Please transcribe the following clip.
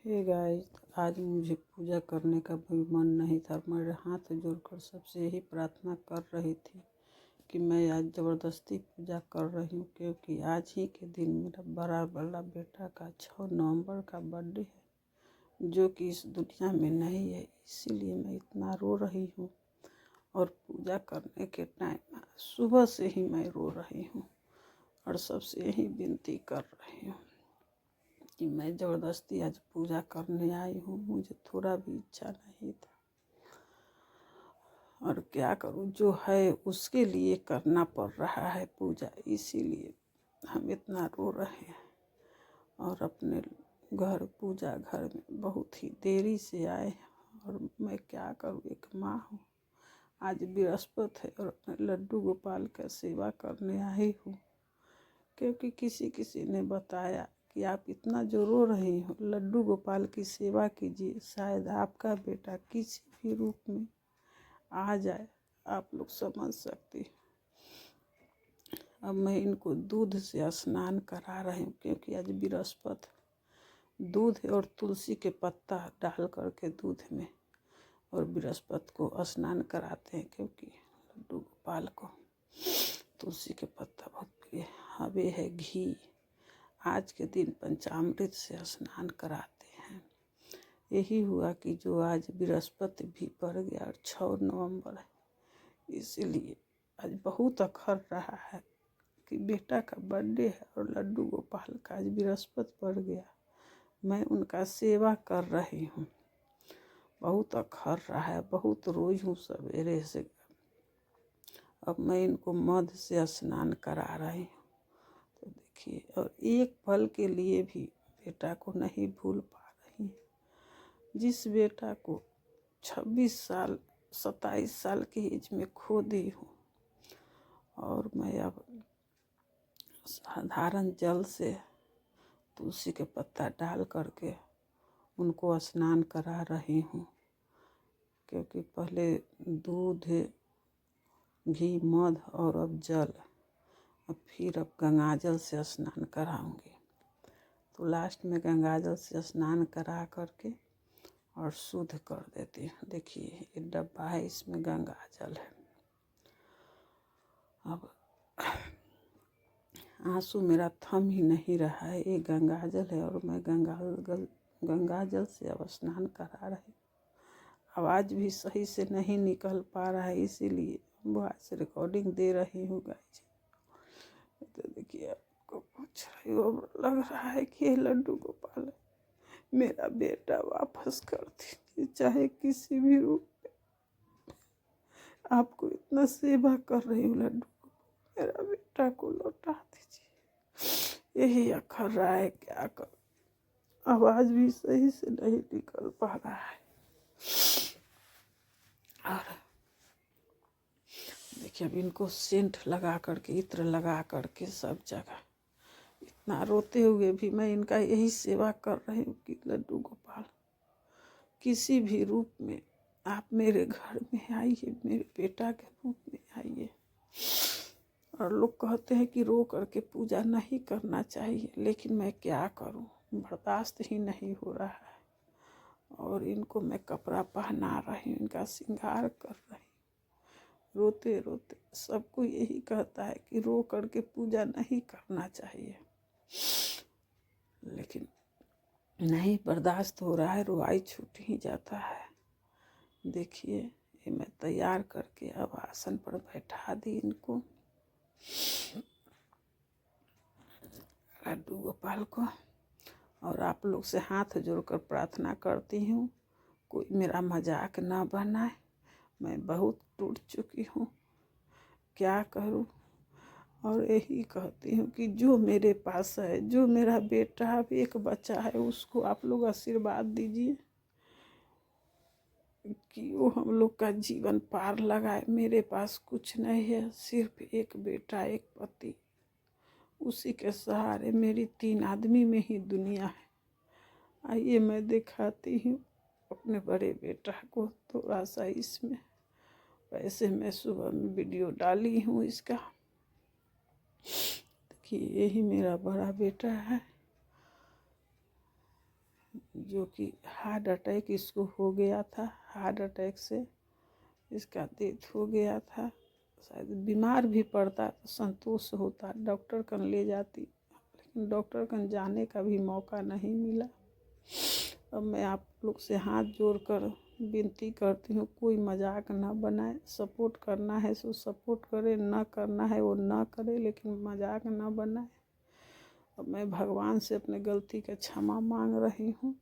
Hey guys, आज मुझे पूजा करने का भी मन नहीं था। मैं हाथ जोड़कर सबसे यही प्रार्थना कर रही थी कि मैं आज ज़बरदस्ती पूजा कर रही हूँ, क्योंकि आज ही के दिन मेरा बड़ा वाला बेटा का 6 नवंबर का बर्थडे है, जो कि इस दुनिया में नहीं है। इसीलिए मैं इतना रो रही हूँ। और पूजा करने के टाइम सुबह से ही मैं रो रही हूँ और सबसे यही विनती कर रही हूँ कि मैं ज़बरदस्ती आज पूजा करने आई हूँ। मुझे थोड़ा भी इच्छा नहीं था, और क्या करूँ, जो है उसके लिए करना पड़ रहा है पूजा। इसीलिए हम इतना रो रहे हैं। और अपने घर पूजा घर में बहुत ही देरी से आए हैं। और मैं क्या करूँ, एक माँ हूँ। आज बृहस्पति है और अपने लड्डू गोपाल का सेवा करने आई हूँ, क्योंकि किसी ने बताया कि आप इतना जो रो रही हो, लड्डू गोपाल की सेवा कीजिए, शायद आपका बेटा किसी भी रूप में आ जाए। आप लोग समझ सकते हैं। अब मैं इनको दूध से स्नान करा रही हूँ, क्योंकि आज बृहस्पति दूध और तुलसी के पत्ता डाल करके दूध में और बृहस्पति को स्नान कराते हैं, क्योंकि लड्डू गोपाल को तुलसी के पत्ता बहुत प्रिय। हवे है घी। आज के दिन पंचामृत से स्नान कराते हैं। यही हुआ कि जो आज बृहस्पति भी पड़ गया और 6 नवंबर है, इसीलिए आज बहुत अखर रहा है कि बेटा का बर्थडे है और लड्डू गोपाल का आज बृहस्पति पड़ गया। मैं उनका सेवा कर रही हूँ। बहुत अखर रहा है, बहुत रोज हूँ सवेरे से। अब मैं इनको मध से स्नान करा रही हूँ। तो देखिए, और एक पल के लिए भी बेटा को नहीं भूल पा रही। जिस बेटा को 26 साल 27 साल की एज में खो दी हूँ, और मैं अब साधारण जल से तुलसी के पत्ता डाल करके उनको स्नान करा रही हूँ, क्योंकि पहले दूध, घी, मध और अब जल, अब फिर अब गंगाजल से स्नान कराऊंगी। तो लास्ट में गंगाजल से स्नान करा करके और शुद्ध कर देती हूँ। देखिए, ये डब्बा है, इसमें गंगाजल है। अब आंसू मेरा थम ही नहीं रहा है। ये गंगाजल है और मैं गंगाजल से अब स्नान करा रही। आवाज़ भी सही से नहीं निकल पा रहा है, इसीलिए वॉइस रिकॉर्डिंग दे रही हूँ गाइस। तो देखिए, आपको पूछ रही हूँ, लग रहा है कि ये लड्डू गोपाल है, मेरा बेटा वापस कर दीजिए, चाहे किसी भी रूप में। आपको इतना सेवा कर रही हूँ लड्डू को, मेरा बेटा को लौटा दीजिए। यही अखर रहा है, क्या कर, आवाज़ भी सही से नहीं निकल पा रहा है। और देखिए, अब इनको सेंट लगा करके, इत्र लगा करके सब जगह, इतना रोते हुए भी मैं इनका यही सेवा कर रही हूँ कि लड्डू गोपाल किसी भी रूप में आप मेरे घर में आइए, मेरे बेटा के रूप में आइए। और लोग कहते हैं कि रो करके पूजा नहीं करना चाहिए, लेकिन मैं क्या करूं, बर्दाश्त ही नहीं हो रहा है। और इनको मैं कपड़ा पहना रही हूँ, इनका श्रृंगार कर रही हूँ। रोते रोते सबको यही कहता है कि रो करके पूजा नहीं करना चाहिए, लेकिन नहीं बर्दाश्त हो रहा है, रुआई छूट ही जाता है। देखिए, ये मैं तैयार करके अब आसन पर बैठा दी इनको, लड्डू गोपाल को। और आप लोग से हाथ जोड़कर प्रार्थना करती हूँ, कोई मेरा मजाक ना बनाए। मैं बहुत टूट चुकी हूँ, क्या करूँ। और यही कहती हूँ कि जो मेरे पास है, जो मेरा बेटा अब एक बच्चा है, उसको आप लोग आशीर्वाद दीजिए कि वो हम लोग का जीवन पार लगाए। मेरे पास कुछ नहीं है, सिर्फ एक बेटा, एक पति, उसी के सहारे मेरी 3 आदमी में ही दुनिया है। आइए मैं दिखाती हूँ अपने बड़े बेटा को थोड़ा सा इसमें। वैसे मैं सुबह में वीडियो डाली हूँ इसका। देखिए, यही मेरा बड़ा बेटा है, जो कि हार्ट अटैक इसको हो गया था। हार्ट अटैक से इसका डेथ हो गया था। शायद बीमार भी पड़ता तो संतोष होता, डॉक्टर कन ले जाती, लेकिन डॉक्टर कन जाने का भी मौका नहीं मिला। अब मैं आप लोग से हाथ जोड़कर विनती करती हूँ, कोई मजाक ना बनाए। सपोर्ट करना है सो सपोर्ट करे, ना करना है वो ना करे, लेकिन मजाक ना बनाए। अब मैं भगवान से अपने गलती का क्षमा मांग रही हूँ।